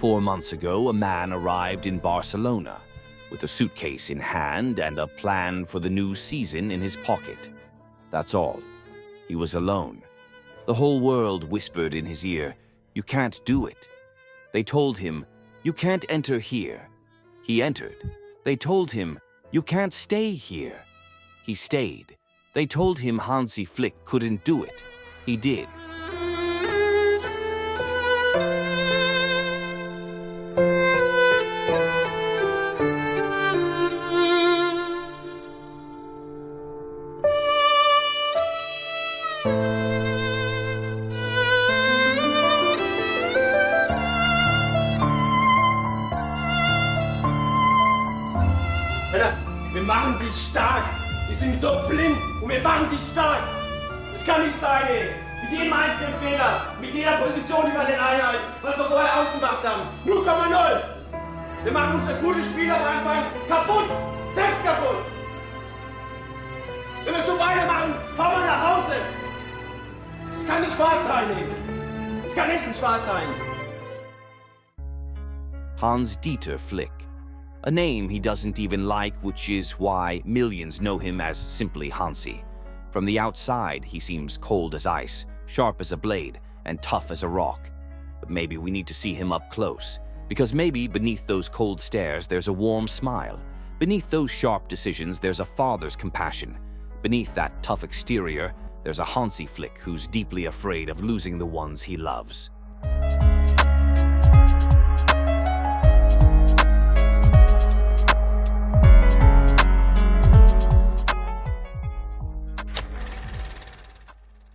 4 months ago, a man arrived in Barcelona with a suitcase in hand and a plan for the new season in his pocket. That's all. He was alone. The whole world whispered in his ear, "You can't do it." They told him, "You can't enter here." He entered. They told him, "You can't stay here." He stayed. They told him Hansi Flick couldn't do it. He did. Wir machen die stark. Die sind so blind und wir machen die stark. Das kann nicht sein, ey. Mit jedem einzelnen Fehler, mit jeder Position über den Einheit, was wir vorher ausgemacht haben. 0,0. Wir machen unser gutes Spiel am Anfang kaputt. Selbst kaputt. Wenn wir so weitermachen, fahren wir nach Hause. Das kann nicht wahr sein, ey. Das kann echt nicht wahr sein. Hans-Dieter Flick. A name he doesn't even like, which is why millions know him as simply Hansi. From the outside, he seems cold as ice, sharp as a blade, and tough as a rock. But maybe we need to see him up close, because maybe beneath those cold stares there's a warm smile. Beneath those sharp decisions there's a father's compassion. Beneath that tough exterior there's a Hansi Flick who's deeply afraid of losing the ones he loves.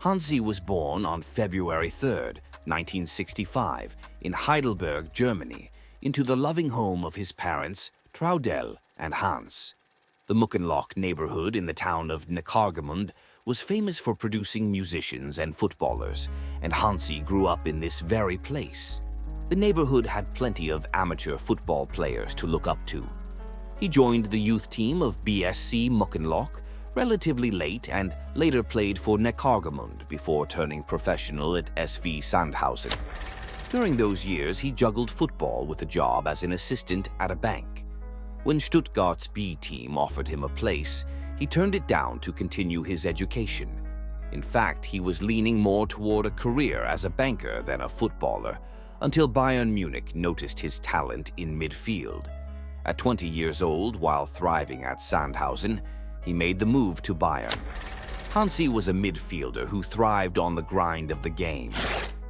Hansi was born on February 3rd, 1965, in Heidelberg, Germany, into the loving home of his parents, Traudel and Hans. The Muckenloch neighborhood in the town of Neckargemünd was famous for producing musicians and footballers, and Hansi grew up in this very place. The neighborhood had plenty of amateur football players to look up to. He joined the youth team of BSC Muckenloch relatively late and later played for Neckargemünd before turning professional at SV Sandhausen. During those years, he juggled football with a job as an assistant at a bank. When Stuttgart's B team offered him a place, he turned it down to continue his education. In fact, he was leaning more toward a career as a banker than a footballer, until Bayern Munich noticed his talent in midfield. At 20 years old, while thriving at Sandhausen, he made the move to Bayern. Hansi was a midfielder who thrived on the grind of the game.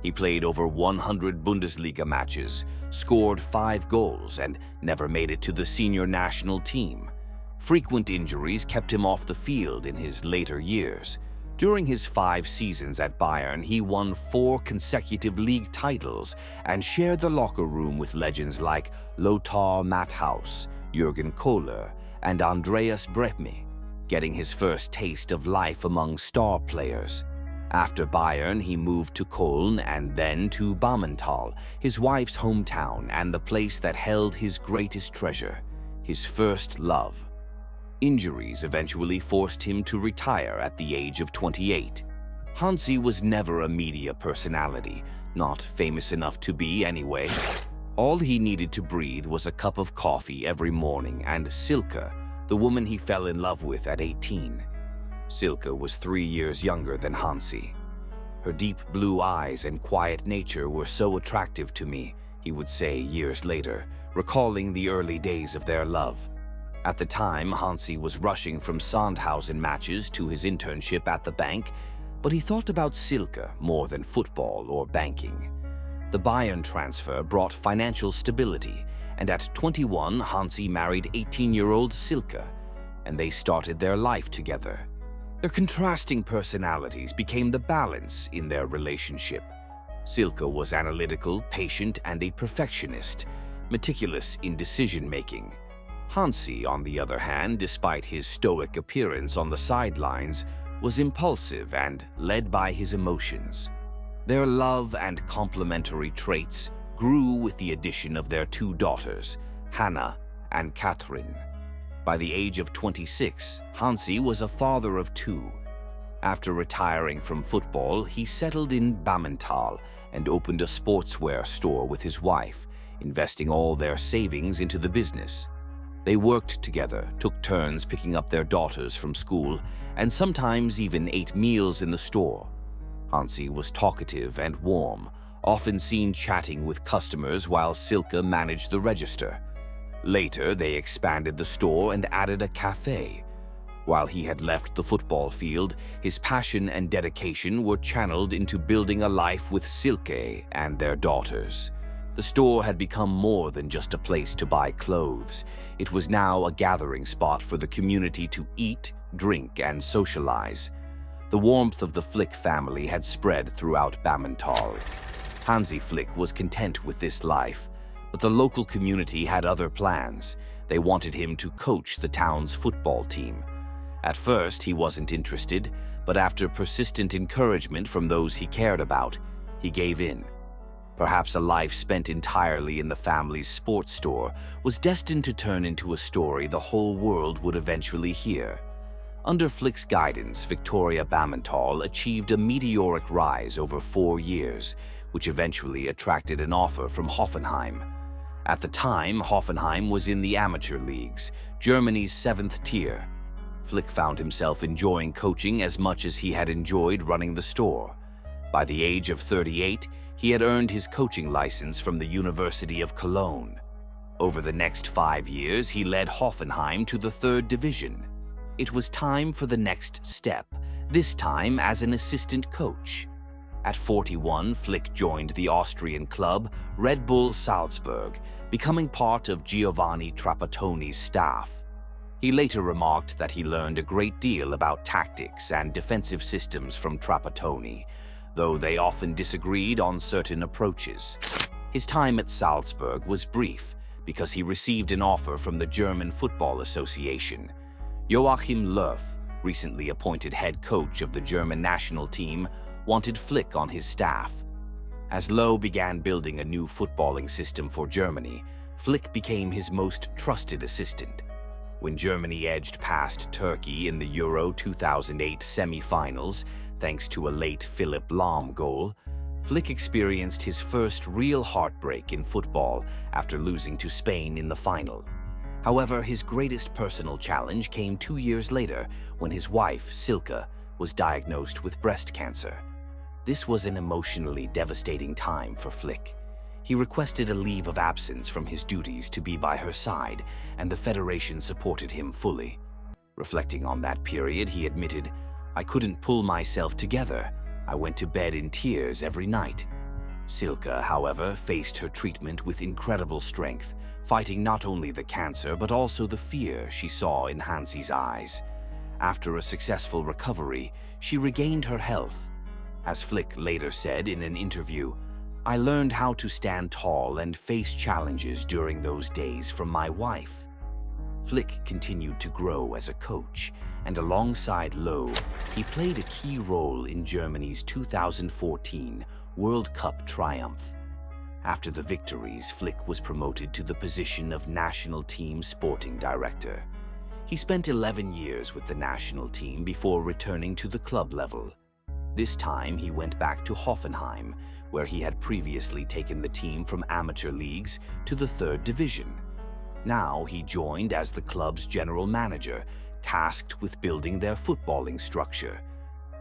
He played over 100 Bundesliga matches, scored 5 goals, and never made it to the senior national team. Frequent injuries kept him off the field in his later years. During his 5 seasons at Bayern, he won 4 consecutive league titles and shared the locker room with legends like Lothar Matthaus, Jürgen Kohler, and Andreas Brehme, getting his first taste of life among star players. After Bayern, he moved to Köln and then to Bammental, his wife's hometown and the place that held his greatest treasure, his first love. Injuries eventually forced him to retire at the age of 28. Hansi was never a media personality, not famous enough to be anyway. All he needed to breathe was a cup of coffee every morning and Silke, the woman he fell in love with at 18. Silke was 3 years younger than Hansi. Her deep blue eyes and quiet nature were so attractive to me, he would say years later, recalling the early days of their love. At the time, Hansi was rushing from Sandhausen matches to his internship at the bank, but he thought about Silke more than football or banking. The Bayern transfer brought financial stability, and at 21, Hansi married 18-year-old Silke, and they started their life together. Their contrasting personalities became the balance in their relationship. Silke was analytical, patient, and a perfectionist, meticulous in decision-making. Hansi, on the other hand, despite his stoic appearance on the sidelines, was impulsive and led by his emotions. Their love and complementary traits grew with the addition of their 2 daughters, Hannah and Katrin. By the age of 26, Hansi was a father of 2. After retiring from football, he settled in Bammental and opened a sportswear store with his wife, investing all their savings into the business. They worked together, took turns picking up their daughters from school, and sometimes even ate meals in the store. Hansi was talkative and warm, often seen chatting with customers while Silke managed the register. Later, they expanded the store and added a cafe. While he had left the football field, his passion and dedication were channeled into building a life with Silke and their daughters. The store had become more than just a place to buy clothes. It was now a gathering spot for the community to eat, drink, and socialize. The warmth of the Flick family had spread throughout Bammental. Hansi Flick was content with this life, but the local community had other plans. They wanted him to coach the town's football team. At first, he wasn't interested, but after persistent encouragement from those he cared about, he gave in. Perhaps a life spent entirely in the family's sports store was destined to turn into a story the whole world would eventually hear. Under Flick's guidance, Victoria Bammental achieved a meteoric rise over 4 years, which eventually attracted an offer from Hoffenheim. At the time, Hoffenheim was in the amateur leagues, Germany's 7th tier. Flick found himself enjoying coaching as much as he had enjoyed running the store. By the age of 38, he had earned his coaching license from the University of Cologne. Over the next 5 years, he led Hoffenheim to the 3rd division. It was time for the next step, this time as an assistant coach. At 41, Flick joined the Austrian club Red Bull Salzburg, becoming part of Giovanni Trapattoni's staff. He later remarked that he learned a great deal about tactics and defensive systems from Trapattoni, though they often disagreed on certain approaches. His time at Salzburg was brief because he received an offer from the German Football Association. Joachim Löw, recently appointed head coach of the German national team, wanted Flick on his staff. As Löw began building a new footballing system for Germany, Flick became his most trusted assistant. When Germany edged past Turkey in the Euro 2008 semi-finals, thanks to a late Philipp Lahm goal, Flick experienced his first real heartbreak in football after losing to Spain in the final. However, his greatest personal challenge came 2 years later when his wife, Silke, was diagnosed with breast cancer. This was an emotionally devastating time for Flick. He requested a leave of absence from his duties to be by her side, and the Federation supported him fully. Reflecting on that period, he admitted, "I couldn't pull myself together. I went to bed in tears every night." Silke, however, faced her treatment with incredible strength, fighting not only the cancer but also the fear she saw in Hansi's eyes. After a successful recovery, she regained her health. As Flick later said in an interview, "I learned how to stand tall and face challenges during those days from my wife." Flick continued to grow as a coach, and alongside Löw, he played a key role in Germany's 2014 World Cup triumph. After the victories, Flick was promoted to the position of national team sporting director. He spent 11 years with the national team before returning to the club level. This time, he went back to Hoffenheim, where he had previously taken the team from amateur leagues to the 3rd division. Now he joined as the club's general manager, tasked with building their footballing structure.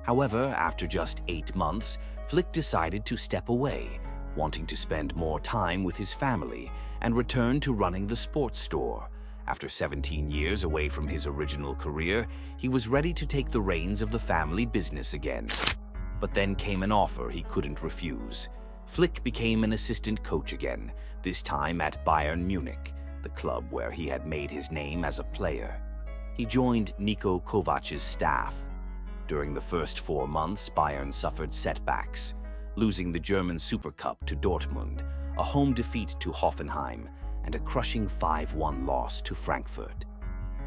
However, after just 8 months, Flick decided to step away, wanting to spend more time with his family and return to running the sports store. After 17 years away from his original career, he was ready to take the reins of the family business again. But then came an offer he couldn't refuse. Flick became an assistant coach again, this time at Bayern Munich, the club where he had made his name as a player. He joined Niko Kovac's staff. During the first 4 months, Bayern suffered setbacks, losing the German Super Cup to Dortmund, a home defeat to Hoffenheim, and a crushing 5-1 loss to Frankfurt.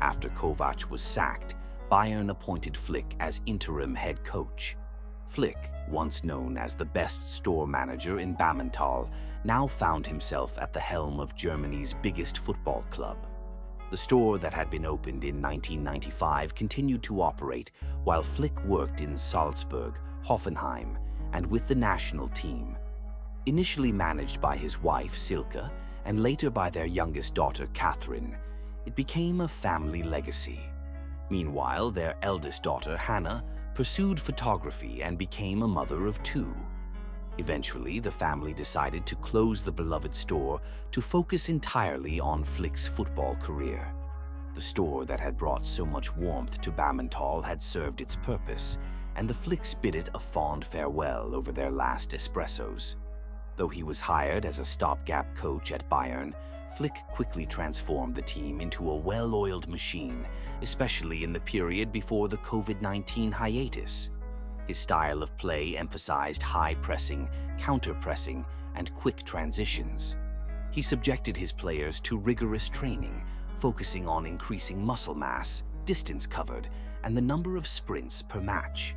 After Kovac was sacked, Bayern appointed Flick as interim head coach. Flick, once known as the best store manager in Bammental, now found himself at the helm of Germany's biggest football club. The store that had been opened in 1995 continued to operate while Flick worked in Salzburg, Hoffenheim, and with the national team. Initially managed by his wife Silke and later by their youngest daughter, Catherine, it became a family legacy. Meanwhile, their eldest daughter, Hannah, pursued photography and became a mother of 2. Eventually, the family decided to close the beloved store to focus entirely on Flick's football career. The store that had brought so much warmth to Bammental had served its purpose, and the Flicks bid it a fond farewell over their last espressos. Though he was hired as a stopgap coach at Bayern, Flick quickly transformed the team into a well-oiled machine, especially in the period before the COVID-19 hiatus. His style of play emphasized high pressing, counter-pressing, and quick transitions. He subjected his players to rigorous training, focusing on increasing muscle mass, distance covered, and the number of sprints per match.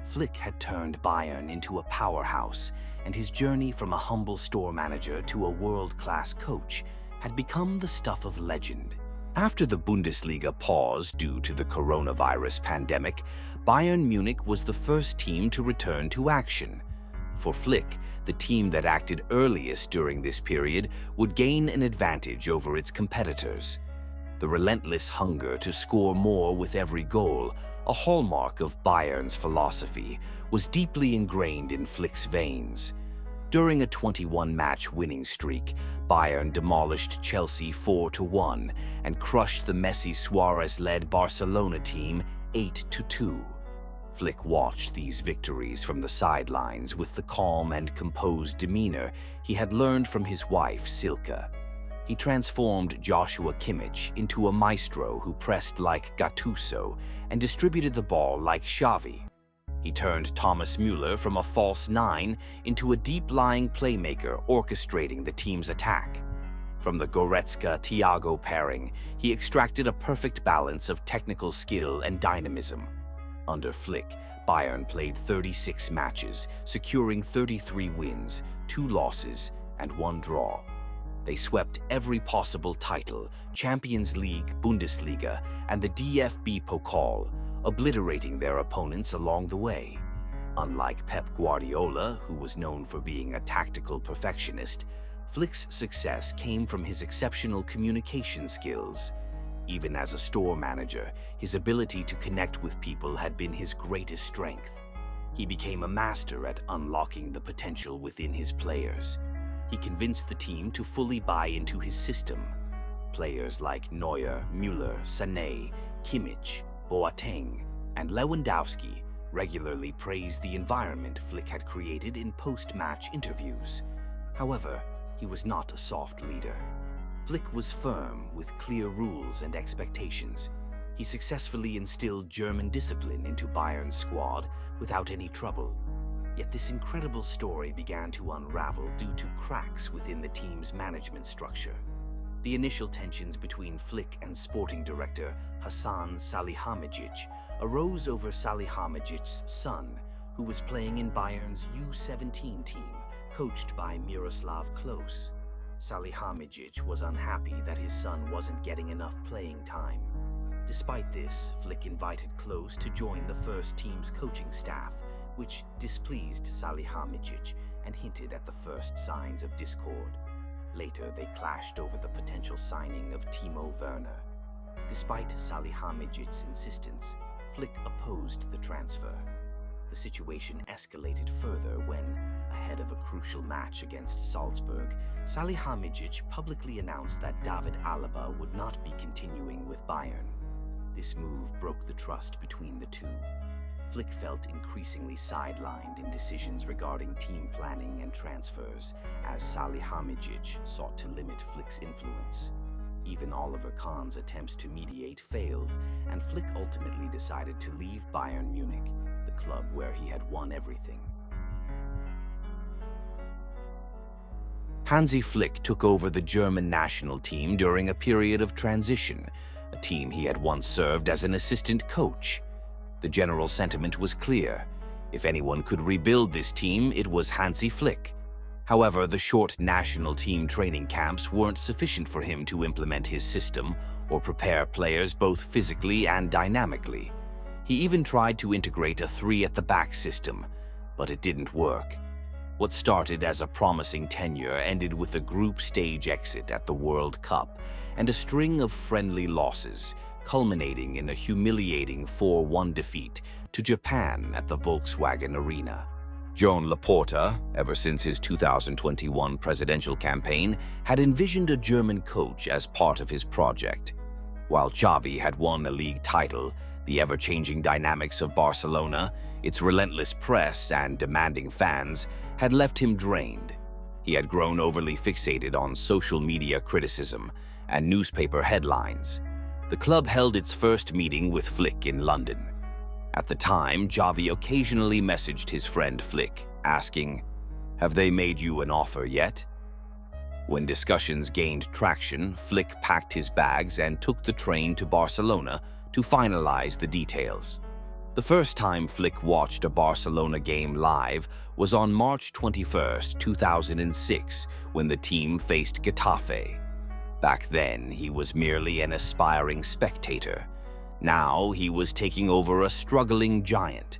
Flick had turned Bayern into a powerhouse, and his journey from a humble store manager to a world-class coach had become the stuff of legend. After the Bundesliga pause due to the coronavirus pandemic, Bayern Munich was the first team to return to action. For Flick, the team that acted earliest during this period would gain an advantage over its competitors. The relentless hunger to score more with every goal, a hallmark of Bayern's philosophy, was deeply ingrained in Flick's veins. During a 21-match winning streak, Bayern demolished Chelsea 4-1 and crushed the Messi-Suarez-led Barcelona team 8-2. Flick watched these victories from the sidelines with the calm and composed demeanor he had learned from his wife, Silke. He transformed Joshua Kimmich into a maestro who pressed like Gattuso and distributed the ball like Xavi. He turned Thomas Müller from a false 9 into a deep-lying playmaker orchestrating the team's attack. From the Goretzka-Thiago pairing, he extracted a perfect balance of technical skill and dynamism. Under Flick, Bayern played 36 matches, securing 33 wins, 2 losses, and 1 draw. They swept every possible title, Champions League, Bundesliga, and the DFB Pokal, obliterating their opponents along the way. Unlike Pep Guardiola, who was known for being a tactical perfectionist, Flick's success came from his exceptional communication skills. Even as a store manager, his ability to connect with people had been his greatest strength. He became a master at unlocking the potential within his players. He convinced the team to fully buy into his system. Players like Neuer, Müller, Sané, Kimmich, Boateng, and Lewandowski regularly praised the environment Flick had created in post-match interviews. However, he was not a soft leader. Flick was firm, with clear rules and expectations. He successfully instilled German discipline into Bayern's squad without any trouble. Yet this incredible story began to unravel due to cracks within the team's management structure. The initial tensions between Flick and sporting director Hasan Salihamidzic arose over Salihamidzic's son, who was playing in Bayern's U17 team, coached by Miroslav Klose. Salihamidzic was unhappy that his son wasn't getting enough playing time. Despite this, Flick invited Klose to join the first team's coaching staff, which displeased Salihamidzic and hinted at the first signs of discord. Later, they clashed over the potential signing of Timo Werner. Despite Salihamidzic's insistence, Flick opposed the transfer. The situation escalated further when, ahead of a crucial match against Salzburg, Salihamidzic publicly announced that David Alaba would not be continuing with Bayern. This move broke the trust between the two. Flick felt increasingly sidelined in decisions regarding team planning and transfers, as Salihamidzic sought to limit Flick's influence. Even Oliver Kahn's attempts to mediate failed, and Flick ultimately decided to leave Bayern Munich, the club where he had won everything. Hansi Flick took over the German national team during a period of transition, a team he had once served as an assistant coach. The general sentiment was clear. If anyone could rebuild this team, it was Hansi Flick. However, the short national team training camps weren't sufficient for him to implement his system or prepare players both physically and dynamically. He even tried to integrate a 3-at-the-back system, but it didn't work. What started as a promising tenure ended with a group stage exit at the World Cup and a string of friendly losses, culminating in a humiliating 4-1 defeat to Japan at the Volkswagen Arena. Joan Laporta, ever since his 2021 presidential campaign, had envisioned a German coach as part of his project. While Xavi had won a league title, the ever-changing dynamics of Barcelona, its relentless press and demanding fans, had left him drained. He had grown overly fixated on social media criticism and newspaper headlines. The club held its first meeting with Flick in London. At the time, Xavi occasionally messaged his friend Flick, asking, "Have they made you an offer yet?" When discussions gained traction, Flick packed his bags and took the train to Barcelona to finalize the details. The first time Flick watched a Barcelona game live was on March 21, 2006, when the team faced Getafe. Back then, he was merely an aspiring spectator. Now, he was taking over a struggling giant.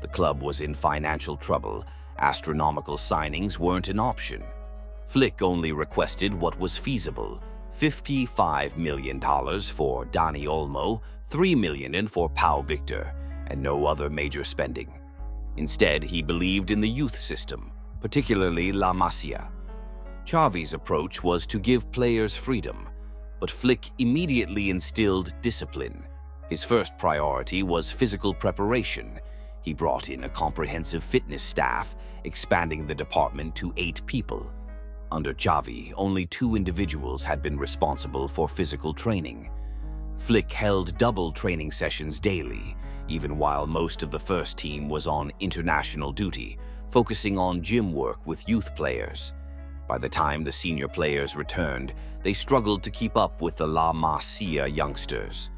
The club was in financial trouble. Astronomical signings weren't an option. Flick only requested what was feasible: $55 million for Dani Olmo, $3 million for Pau Victor, and no other major spending. Instead, he believed in the youth system, particularly La Masia. Xavi's approach was to give players freedom, but Flick immediately instilled discipline. His first priority was physical preparation. He brought in a comprehensive fitness staff, expanding the department to 8 people. Under Xavi, only 2 individuals had been responsible for physical training. Flick held double training sessions daily, even while most of the first team was on international duty, focusing on gym work with youth players. By the time the senior players returned, they struggled to keep up with the La Masia youngsters.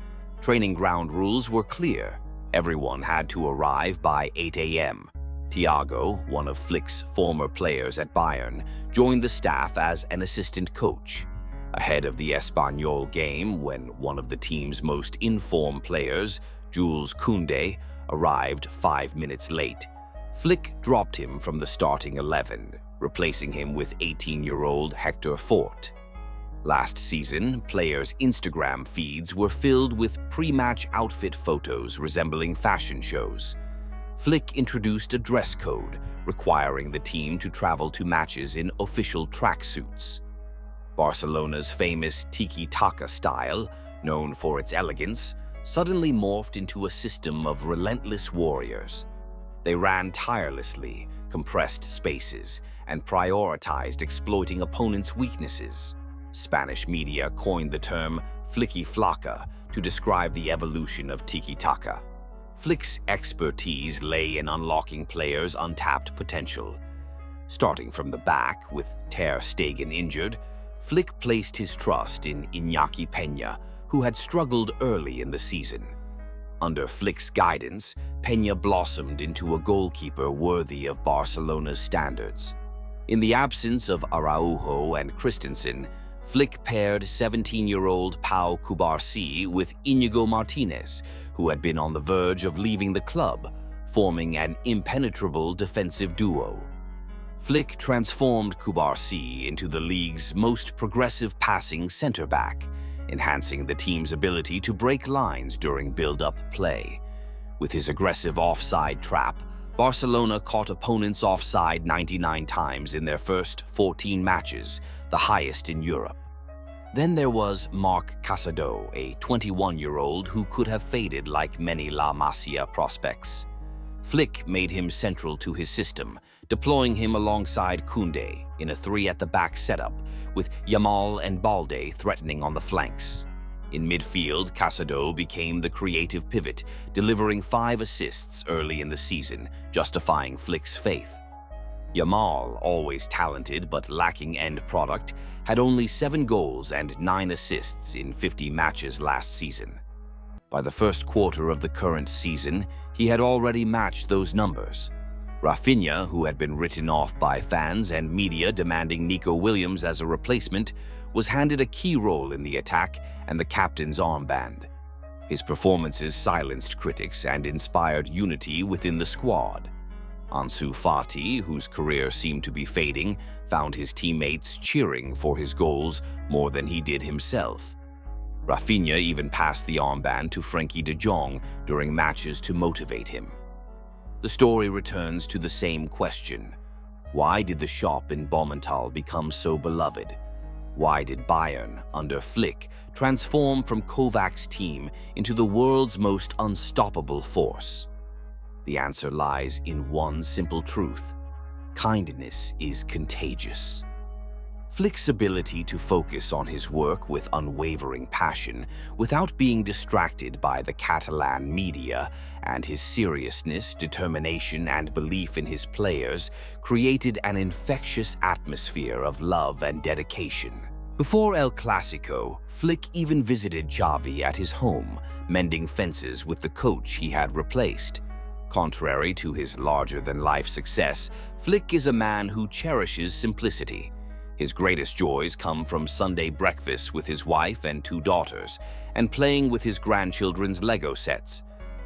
Training ground rules were clear. Everyone had to arrive by 8 a.m. Thiago, one of Flick's former players at Bayern, joined the staff as an assistant coach. Ahead of the Espanyol game, when one of the team's most informed players, Jules Koundé, arrived 5 minutes late, Flick dropped him from the starting 11, replacing him with 18-year-old Hector Fort. Last season, players' Instagram feeds were filled with pre-match outfit photos resembling fashion shows. Flick introduced a dress code requiring the team to travel to matches in official tracksuits. Barcelona's famous tiki-taka style, known for its elegance, suddenly morphed into a system of relentless warriors. They ran tirelessly, compressed spaces, and prioritized exploiting opponents' weaknesses. Spanish media coined the term Flicki-Flaka to describe the evolution of tiki-taka. Flick's expertise lay in unlocking players' untapped potential. Starting from the back, with Ter Stegen injured, Flick placed his trust in Iñaki Peña, who had struggled early in the season. Under Flick's guidance, Peña blossomed into a goalkeeper worthy of Barcelona's standards. In the absence of Araujo and Christensen, Flick paired 17-year-old Pau Cubarsí with Íñigo Martínez, who had been on the verge of leaving the club, forming an impenetrable defensive duo. Flick transformed Cubarsí into the league's most progressive passing center-back, enhancing the team's ability to break lines during build-up play. With his aggressive offside trap, Barcelona caught opponents offside 99 times in their first 14 matches, the highest in Europe. Then there was Marc Casado, a 21-year-old who could have faded like many La Masia prospects. Flick made him central to his system, deploying him alongside Koundé in a 3-at-the-back setup, with Yamal and Balde threatening on the flanks. In midfield, Casado became the creative pivot, delivering 5 assists early in the season, justifying Flick's faith. Yamal, always talented but lacking end product, had only 7 goals and 9 assists in 50 matches last season. By the first quarter of the current season, he had already matched those numbers. Rafinha, who had been written off by fans and media demanding Nico Williams as a replacement, was handed a key role in the attack and the captain's armband. His performances silenced critics and inspired unity within the squad. Ansu Fati, whose career seemed to be fading, found his teammates cheering for his goals more than he did himself. Rafinha even passed the armband to Frenkie de Jong during matches to motivate him. The story returns to the same question. Why did the shop in Baumental become so beloved? Why did Bayern, under Flick, transform from Kovac's team into the world's most unstoppable force? The answer lies in one simple truth: kindness is contagious. Flick's ability to focus on his work with unwavering passion without being distracted by the Catalan media, and his seriousness, determination, and belief in his players created an infectious atmosphere of love and dedication. Before El Clasico, Flick even visited Xavi at his home, mending fences with the coach he had replaced. Contrary to his larger-than-life success, Flick is a man who cherishes simplicity. His greatest joys come from Sunday breakfasts with his wife and 2 daughters, and playing with his grandchildren's Lego sets.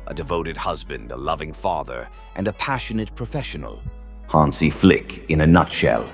A devoted husband, a loving father, and a passionate professional. Hansi Flick in a nutshell.